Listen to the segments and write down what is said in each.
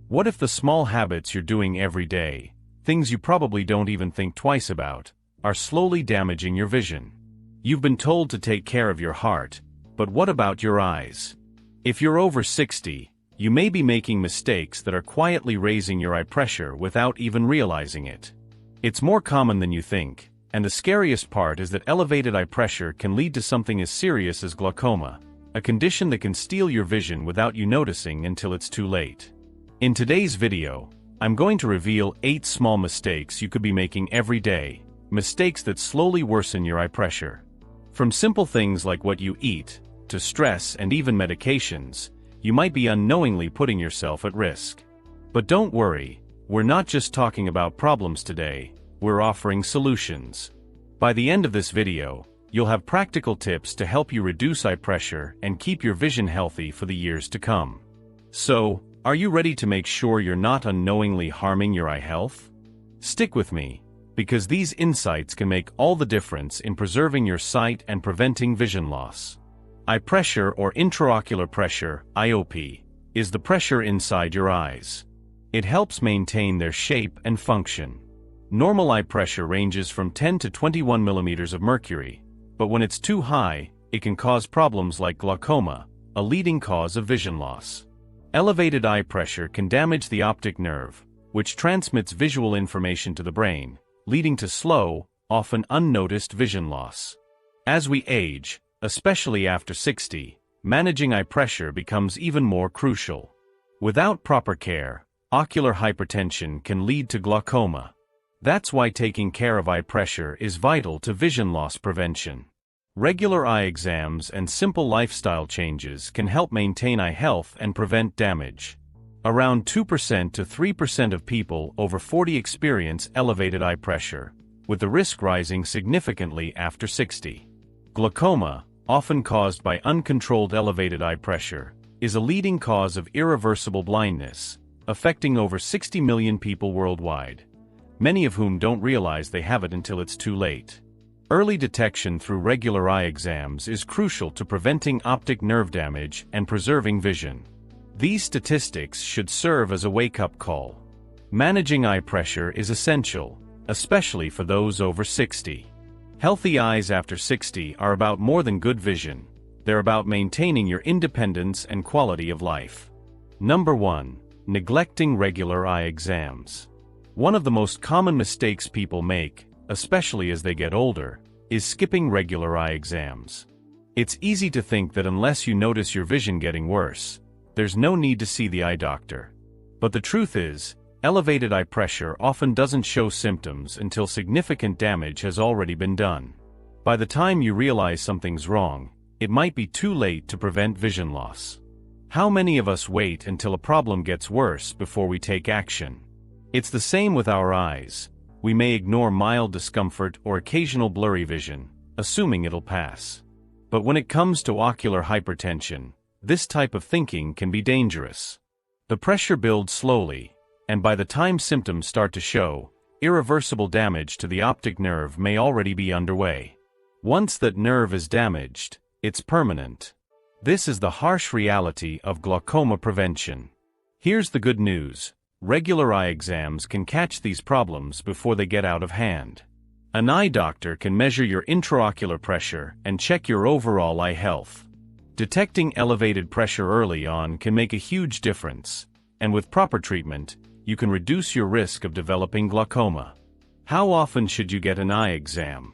What if the small habits you're doing every day, things you probably don't even think twice about, are slowly damaging your vision? You've been told to take care of your heart, but what about your eyes? If you're over 60, you may be making mistakes that are quietly raising your eye pressure without even realizing it. It's more common than you think, and the scariest part is that elevated eye pressure can lead to something as serious as glaucoma, a condition that can steal your vision without you noticing until it's too late. In today's video, I'm going to reveal 8 small mistakes you could be making every day, mistakes that slowly worsen your eye pressure. From simple things like what you eat, to stress and even medications, you might be unknowingly putting yourself at risk. But don't worry, we're not just talking about problems today, we're offering solutions. By the end of this video, you'll have practical tips to help you reduce eye pressure and keep your vision healthy for the years to come. So, are you ready to make sure you're not unknowingly harming your eye health? Stick with me, because these insights can make all the difference in preserving your sight and preventing vision loss. Eye pressure, or intraocular pressure, IOP, is the pressure inside your eyes. It helps maintain their shape and function. Normal eye pressure ranges from 10 to 21 millimeters of mercury, but when it's too high, it can cause problems like glaucoma, a leading cause of vision loss. Elevated eye pressure can damage the optic nerve, which transmits visual information to the brain, leading to slow, often unnoticed vision loss. As we age, especially after 60, managing eye pressure becomes even more crucial. Without proper care, ocular hypertension can lead to glaucoma. That's why taking care of eye pressure is vital to vision loss prevention. Regular eye exams and simple lifestyle changes can help maintain eye health and prevent damage. Around 2% to 3% of people over 40 experience elevated eye pressure, with the risk rising significantly after 60. Glaucoma, often caused by uncontrolled elevated eye pressure, is a leading cause of irreversible blindness, affecting over 60 million people worldwide, many of whom don't realize they have it until it's too late. Early detection through regular eye exams is crucial to preventing optic nerve damage and preserving vision. These statistics should serve as a wake-up call. Managing eye pressure is essential, especially for those over 60. Healthy eyes after 60 are about more than good vision. They're about maintaining your independence and quality of life. Number 1. Neglecting regular eye exams. One of the most common mistakes people make, especially as they get older, is skipping regular eye exams. It's easy to think that unless you notice your vision getting worse, there's no need to see the eye doctor. But the truth is, elevated eye pressure often doesn't show symptoms until significant damage has already been done. By the time you realize something's wrong, it might be too late to prevent vision loss. How many of us wait until a problem gets worse before we take action? It's the same with our eyes. We may ignore mild discomfort or occasional blurry vision, assuming it'll pass. But when it comes to ocular hypertension, this type of thinking can be dangerous. The pressure builds slowly, and by the time symptoms start to show, irreversible damage to the optic nerve may already be underway. Once that nerve is damaged, it's permanent. This is the harsh reality of glaucoma prevention. Here's the good news. Regular eye exams can catch these problems before they get out of hand. An eye doctor can measure your intraocular pressure and check your overall eye health. Detecting elevated pressure early on can make a huge difference, and with proper treatment, you can reduce your risk of developing glaucoma. How often should you get an eye exam?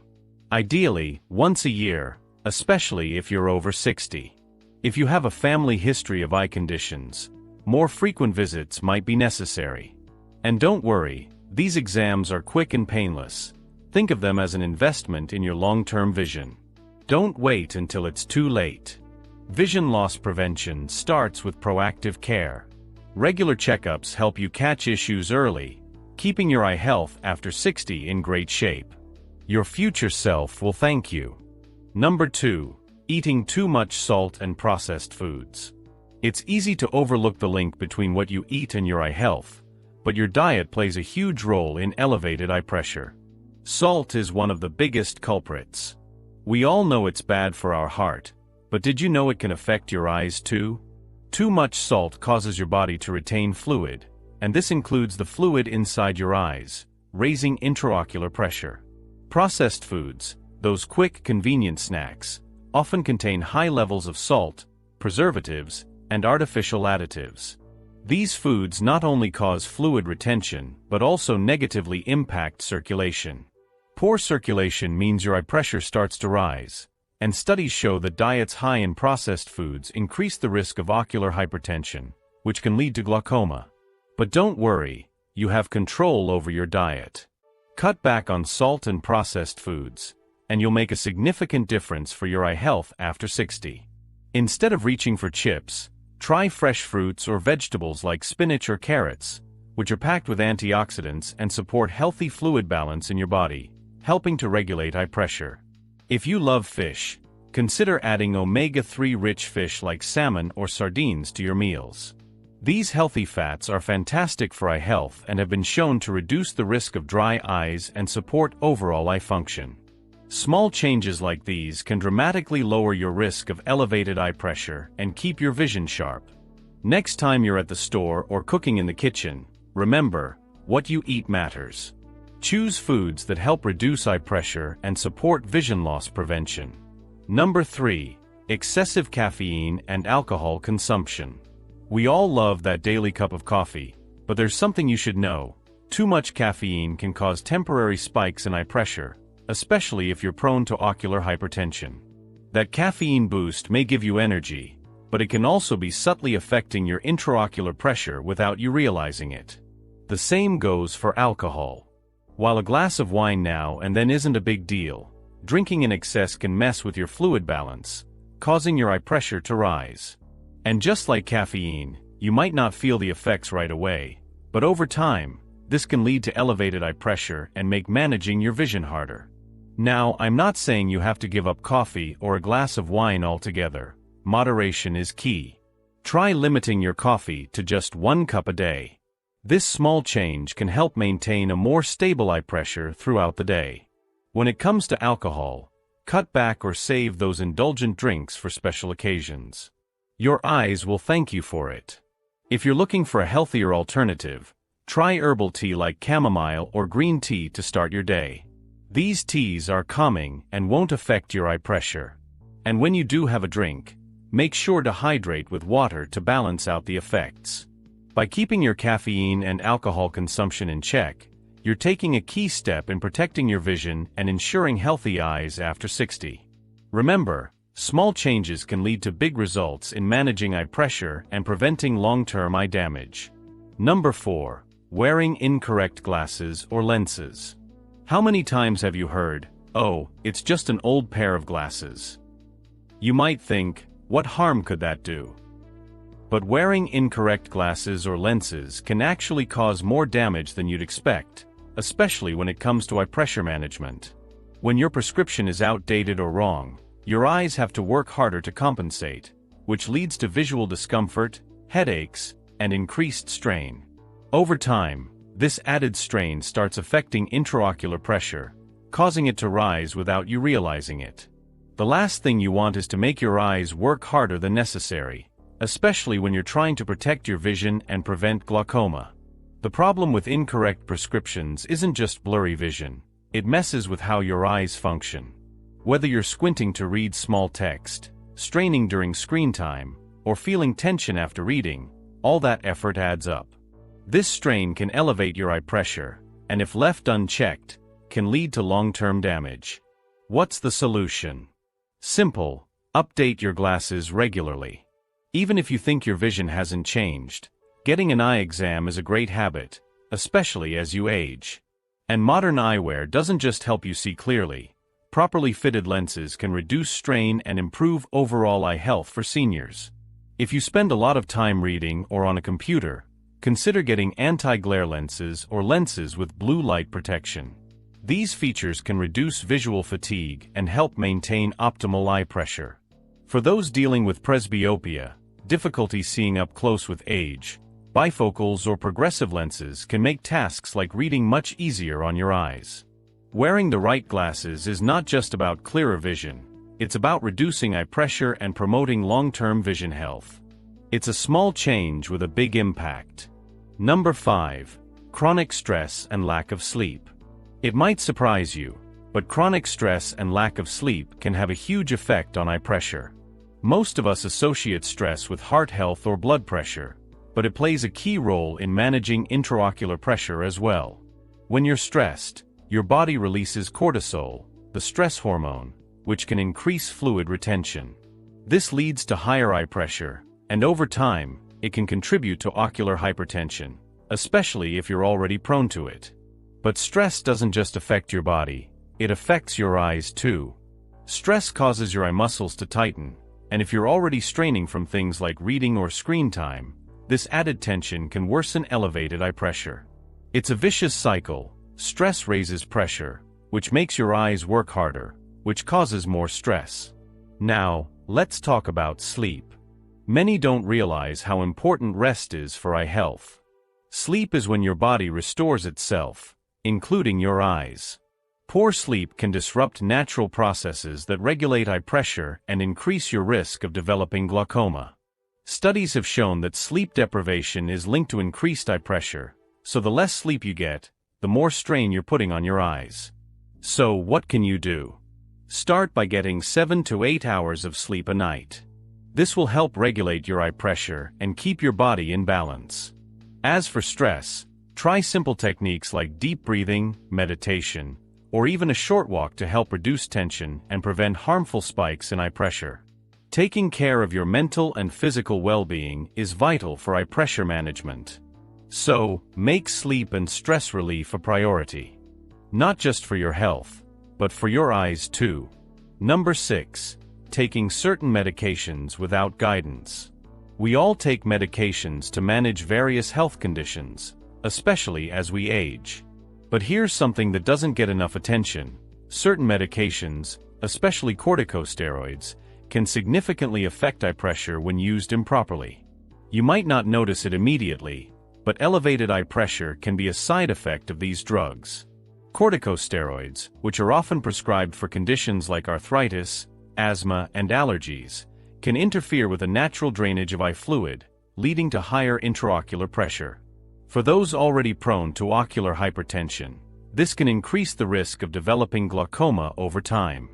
Ideally, once a year, especially if you're over 60. If you have a family history of eye conditions, more frequent visits might be necessary. And don't worry, these exams are quick and painless. Think of them as an investment in your long-term vision. Don't wait until it's too late. Vision loss prevention starts with proactive care. Regular checkups help you catch issues early, keeping your eye health after 60 in great shape. Your future self will thank you. Number 2. Eating too much salt and processed foods. It's easy to overlook the link between what you eat and your eye health, but your diet plays a huge role in elevated eye pressure. Salt is one of the biggest culprits. We all know it's bad for our heart, but did you know it can affect your eyes too? Too much salt causes your body to retain fluid, and this includes the fluid inside your eyes, raising intraocular pressure. Processed foods, those quick, convenient snacks, often contain high levels of salt, preservatives, and artificial additives. These foods not only cause fluid retention, but also negatively impact circulation. Poor circulation means your eye pressure starts to rise, and studies show that diets high in processed foods increase the risk of ocular hypertension, which can lead to glaucoma. But don't worry, you have control over your diet. Cut back on salt and processed foods, and you'll make a significant difference for your eye health after 60. Instead of reaching for chips, try fresh fruits or vegetables like spinach or carrots, which are packed with antioxidants and support healthy fluid balance in your body, helping to regulate eye pressure. If you love fish, consider adding omega-3 rich fish like salmon or sardines to your meals. These healthy fats are fantastic for eye health and have been shown to reduce the risk of dry eyes and support overall eye function. Small changes like these can dramatically lower your risk of elevated eye pressure and keep your vision sharp. Next time you're at the store or cooking in the kitchen, remember, what you eat matters. Choose foods that help reduce eye pressure and support vision loss prevention. Number 3. Excessive caffeine and alcohol consumption. We all love that daily cup of coffee, but there's something you should know. Too much caffeine can cause temporary spikes in eye pressure, especially if you're prone to ocular hypertension. That caffeine boost may give you energy, but it can also be subtly affecting your intraocular pressure without you realizing it. The same goes for alcohol. While a glass of wine now and then isn't a big deal, drinking in excess can mess with your fluid balance, causing your eye pressure to rise. And just like caffeine, you might not feel the effects right away, but over time, this can lead to elevated eye pressure and make managing your vision harder. Now, I'm not saying you have to give up coffee or a glass of wine altogether. Moderation is key. Try limiting your coffee to just 1 cup a day. This small change can help maintain a more stable eye pressure throughout the day. When it comes to alcohol, cut back or save those indulgent drinks for special occasions. Your eyes will thank you for it. If you're looking for a healthier alternative, try herbal tea like chamomile or green tea to start your day. These teas are calming and won't affect your eye pressure. And when you do have a drink, make sure to hydrate with water to balance out the effects. By keeping your caffeine and alcohol consumption in check, you're taking a key step in protecting your vision and ensuring healthy eyes after 60. Remember, small changes can lead to big results in managing eye pressure and preventing long-term eye damage. Number 4. Wearing incorrect glasses or lenses. How many times have you heard, "Oh, it's just an old pair of glasses"? You might think, what harm could that do? But wearing incorrect glasses or lenses can actually cause more damage than you'd expect, especially when it comes to eye pressure management. When your prescription is outdated or wrong, your eyes have to work harder to compensate, which leads to visual discomfort, headaches, and increased strain. Over time, this added strain starts affecting intraocular pressure, causing it to rise without you realizing it. The last thing you want is to make your eyes work harder than necessary, especially when you're trying to protect your vision and prevent glaucoma. The problem with incorrect prescriptions isn't just blurry vision, it messes with how your eyes function. Whether you're squinting to read small text, straining during screen time, or feeling tension after reading, all that effort adds up. This strain can elevate your eye pressure, and if left unchecked, can lead to long-term damage. What's the solution? Simple: update your glasses regularly. Even if you think your vision hasn't changed, getting an eye exam is a great habit, especially as you age. And modern eyewear doesn't just help you see clearly. Properly fitted lenses can reduce strain and improve overall eye health for seniors. If you spend a lot of time reading or on a computer, consider getting anti-glare lenses or lenses with blue light protection. These features can reduce visual fatigue and help maintain optimal eye pressure. For those dealing with presbyopia, difficulty seeing up close with age, bifocals or progressive lenses can make tasks like reading much easier on your eyes. Wearing the right glasses is not just about clearer vision, it's about reducing eye pressure and promoting long-term vision health. It's a small change with a big impact. Number 5. Chronic stress and lack of sleep. It might surprise you, but chronic stress and lack of sleep can have a huge effect on eye pressure. Most of us associate stress with heart health or blood pressure, but it plays a key role in managing intraocular pressure as well. When you're stressed, your body releases cortisol, the stress hormone, which can increase fluid retention. This leads to higher eye pressure, and over time, it can contribute to ocular hypertension, especially if you're already prone to it. But stress doesn't just affect your body, it affects your eyes too. Stress causes your eye muscles to tighten, and if you're already straining from things like reading or screen time, this added tension can worsen elevated eye pressure. It's a vicious cycle. Stress raises pressure, which makes your eyes work harder, which causes more stress. Now, let's talk about sleep. Many don't realize how important rest is for eye health. Sleep is when your body restores itself, including your eyes. Poor sleep can disrupt natural processes that regulate eye pressure and increase your risk of developing glaucoma. Studies have shown that sleep deprivation is linked to increased eye pressure, so the less sleep you get, the more strain you're putting on your eyes. So what can you do? Start by getting 7 to 8 hours of sleep a night. This will help regulate your eye pressure and keep your body in balance. As for stress, try simple techniques like deep breathing, meditation, or even a short walk to help reduce tension and prevent harmful spikes in eye pressure. Taking care of your mental and physical well-being is vital for eye pressure management. So, make sleep and stress relief a priority. Not just for your health, but for your eyes too. Number 6. Taking certain medications without guidance. We all take medications to manage various health conditions, especially as we age. But here's something that doesn't get enough attention. Certain medications, especially corticosteroids, can significantly affect eye pressure when used improperly. You might not notice it immediately, but elevated eye pressure can be a side effect of these drugs. Corticosteroids, which are often prescribed for conditions like arthritis, asthma, and allergies, can interfere with the natural drainage of eye fluid, leading to higher intraocular pressure. For those already prone to ocular hypertension, this can increase the risk of developing glaucoma over time.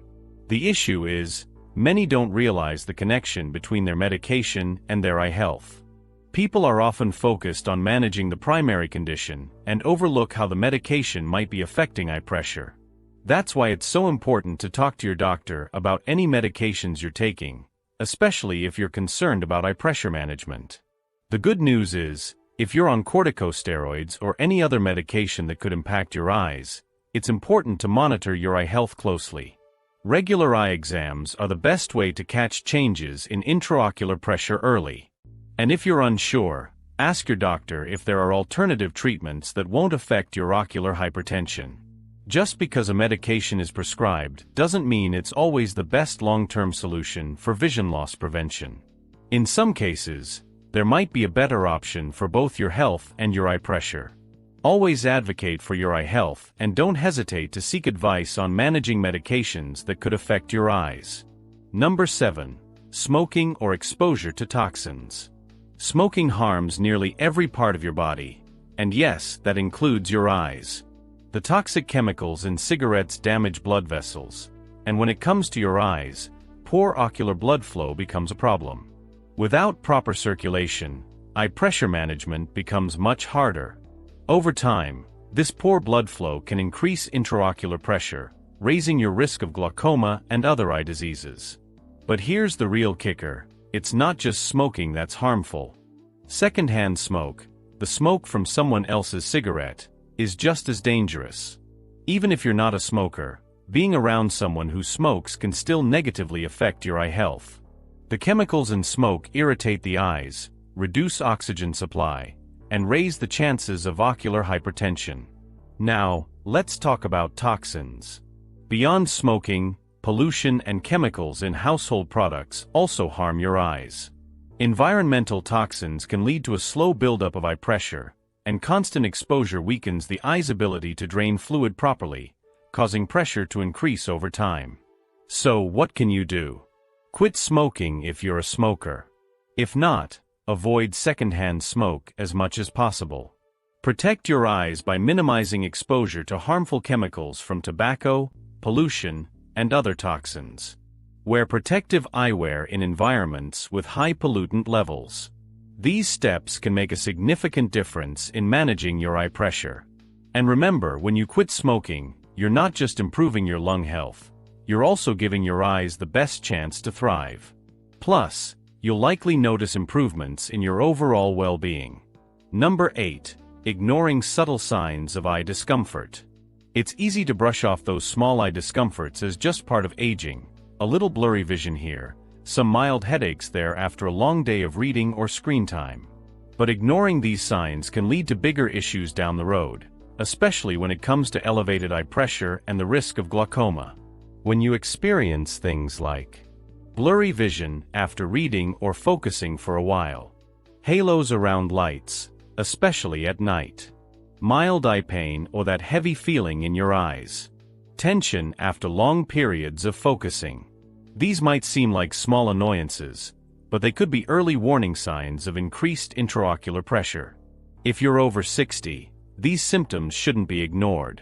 The issue is, many don't realize the connection between their medication and their eye health. People are often focused on managing the primary condition and overlook how the medication might be affecting eye pressure. That's why it's so important to talk to your doctor about any medications you're taking, especially if you're concerned about eye pressure management. The good news is, if you're on corticosteroids or any other medication that could impact your eyes, it's important to monitor your eye health closely. Regular eye exams are the best way to catch changes in intraocular pressure early. And if you're unsure, ask your doctor if there are alternative treatments that won't affect your ocular hypertension. Just because a medication is prescribed doesn't mean it's always the best long-term solution for vision loss prevention. In some cases, there might be a better option for both your health and your eye pressure. Always advocate for your eye health and don't hesitate to seek advice on managing medications that could affect your eyes. Number 7. Smoking or exposure to toxins. Smoking harms nearly every part of your body, and yes, that includes your eyes. The toxic chemicals in cigarettes damage blood vessels, and when it comes to your eyes, poor ocular blood flow becomes a problem. Without proper circulation, eye pressure management becomes much harder. Over time, this poor blood flow can increase intraocular pressure, raising your risk of glaucoma and other eye diseases. But here's the real kicker: it's not just smoking that's harmful. Secondhand smoke, the smoke from someone else's cigarette, is just as dangerous. Even if you're not a smoker, being around someone who smokes can still negatively affect your eye health. The chemicals in smoke irritate the eyes, reduce oxygen supply, and raise the chances of ocular hypertension. Now, let's talk about toxins. Beyond smoking, pollution and chemicals in household products also harm your eyes. Environmental toxins can lead to a slow buildup of eye pressure, and constant exposure weakens the eye's ability to drain fluid properly, causing pressure to increase over time. So what can you do? Quit smoking if you're a smoker. If not, Avoid secondhand smoke as much as possible. Protect your eyes by minimizing exposure to harmful chemicals from tobacco, pollution, and other toxins. Wear protective eyewear in environments with high pollutant levels. These steps can make a significant difference in managing your eye pressure. And remember, when you quit smoking, you're not just improving your lung health, you're also giving your eyes the best chance to thrive. Plus, you'll likely notice improvements in your overall well-being. Number 8. Ignoring subtle signs of eye discomfort. It's easy to brush off those small eye discomforts as just part of aging. A little blurry vision here, some mild headaches there after a long day of reading or screen time. But ignoring these signs can lead to bigger issues down the road, especially when it comes to elevated eye pressure and the risk of glaucoma. When you experience things like blurry vision after reading or focusing for a while, halos around lights, especially at night, mild eye pain or that heavy feeling in your eyes, tension after long periods of focusing. These might seem like small annoyances, but they could be early warning signs of increased intraocular pressure. If you're over 60, these symptoms shouldn't be ignored.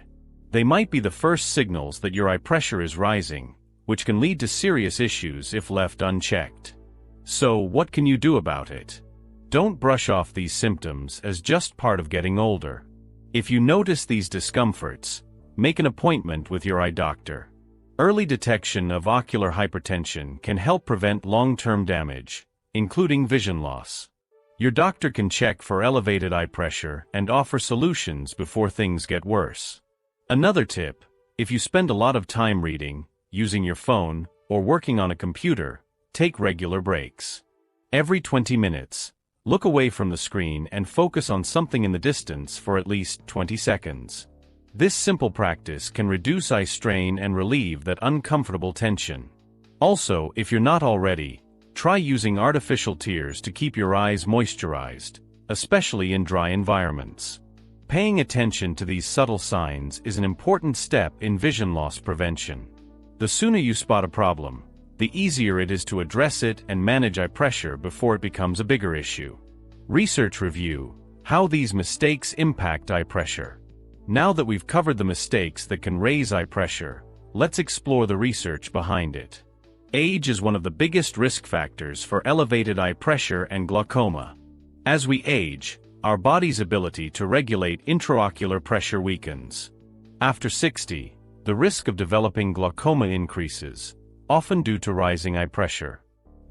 They might be the first signals that your eye pressure is rising, which can lead to serious issues if left unchecked. So, what can you do about it? Don't brush off these symptoms as just part of getting older. If you notice these discomforts, make an appointment with your eye doctor. Early detection of ocular hypertension can help prevent long-term damage, including vision loss. Your doctor can check for elevated eye pressure and offer solutions before things get worse. Another tip: if you spend a lot of time reading, using your phone, or working on a computer, take regular breaks. Every 20 minutes, look away from the screen and focus on something in the distance for at least 20 seconds. This simple practice can reduce eye strain and relieve that uncomfortable tension. Also, if you're not already, try using artificial tears to keep your eyes moisturized, especially in dry environments. Paying attention to these subtle signs is an important step in vision loss prevention. The sooner you spot a problem, the easier it is to address it and manage eye pressure before it becomes a bigger issue. Research review: how these mistakes impact eye pressure. Now that we've covered the mistakes that can raise eye pressure, let's explore the research behind it. Age is one of the biggest risk factors for elevated eye pressure and glaucoma. As we age, our body's ability to regulate intraocular pressure weakens. After 60, the risk of developing glaucoma increases, often due to rising eye pressure.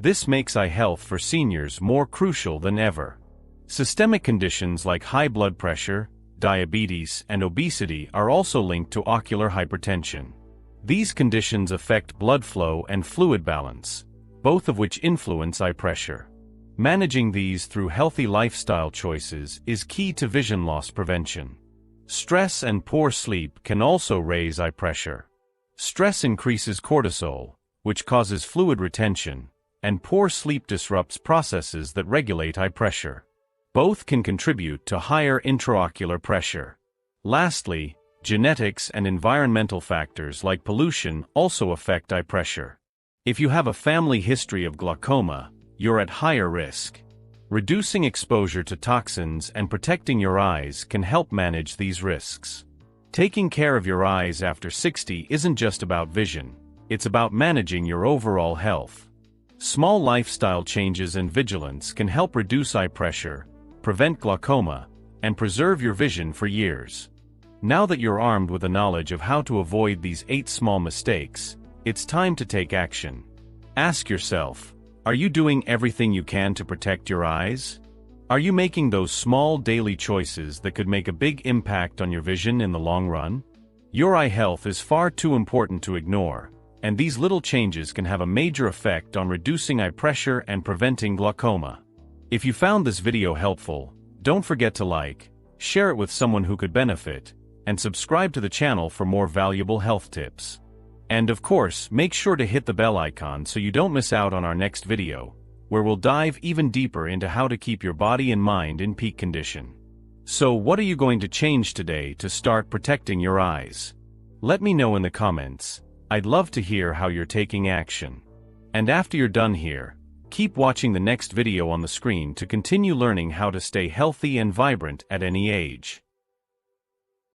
This makes eye health for seniors more crucial than ever. Systemic conditions like high blood pressure, diabetes, and obesity are also linked to ocular hypertension. These conditions affect blood flow and fluid balance, both of which influence eye pressure. Managing these through healthy lifestyle choices is key to vision loss prevention. Stress and poor sleep can also raise eye pressure. Stress increases cortisol, which causes fluid retention, and poor sleep disrupts processes that regulate eye pressure. Both can contribute to higher intraocular pressure. Lastly, genetics and environmental factors like pollution also affect eye pressure. If you have a family history of glaucoma, you're at higher risk. Reducing exposure to toxins and protecting your eyes can help manage these risks. Taking care of your eyes after 60 isn't just about vision, it's about managing your overall health. Small lifestyle changes and vigilance can help reduce eye pressure, prevent glaucoma, and preserve your vision for years. Now that you're armed with the knowledge of how to avoid these 8 small mistakes, it's time to take action. Ask yourself, are you doing everything you can to protect your eyes? Are you making those small daily choices that could make a big impact on your vision in the long run? Your eye health is far too important to ignore, and these little changes can have a major effect on reducing eye pressure and preventing glaucoma. If you found this video helpful, don't forget to like, share it with someone who could benefit, and subscribe to the channel for more valuable health tips. And of course, make sure to hit the bell icon so you don't miss out on our next video, where we'll dive even deeper into how to keep your body and mind in peak condition. So what are you going to change today to start protecting your eyes? Let me know in the comments. I'd love to hear how you're taking action. And after you're done here, Keep watching the next video on the screen to continue learning how to stay healthy and vibrant at any age.